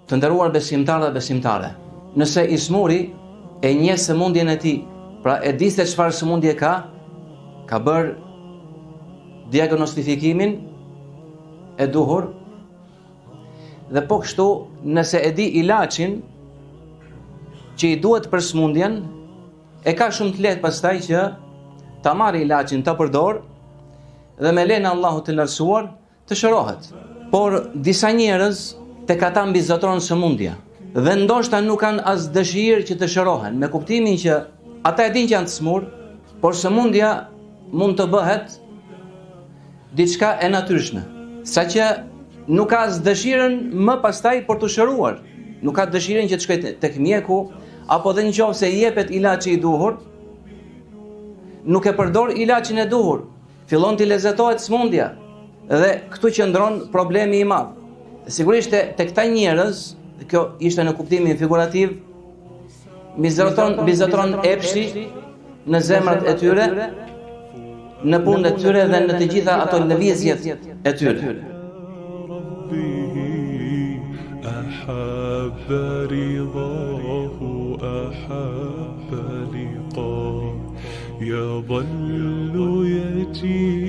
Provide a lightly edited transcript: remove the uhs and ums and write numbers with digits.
Të nderuar besimtarë dhe besimtare, nëse i smuri e njeh sëmundjen e tij, pra e di se çfarë sëmundje ka bërë diagnostifikimin e duhur, dhe po kështu nëse e di ilaçin që i duhet për sëmundjen, e ka shumë të lehtë pastaj që ta marrë ilaçin, ta përdor dhe me lenë Allahut të lartësuar të shërohet. Por disa njerëz tek ata mbizotron sëmundja dhe ndoshta nuk kanë as dëshirë që të shërohen, me kuptimin që ata e dinë që janë të smur, por sëmundja mund të bëhet diçka e natyrshme, saqë nuk ka as dëshirën më pastaj për të shëruar, nuk ka dëshirën që të shkojë tek mjeku, apo dhe nëse i jepet ilaçi i duhur, nuk e përdor ilaçin e duhur, fillon të lezetohet sëmundja dhe këtu qëndron problemi i madh. Sigurisht tek këta njerëz, kjo ishte në kuptimin figurativ, mbizotron epshi në zemrat e tyre, në punën e tyre dhe në të gjitha ato lëvizjet e tyre. أحب رضاه أحب لقاه يظل يتيما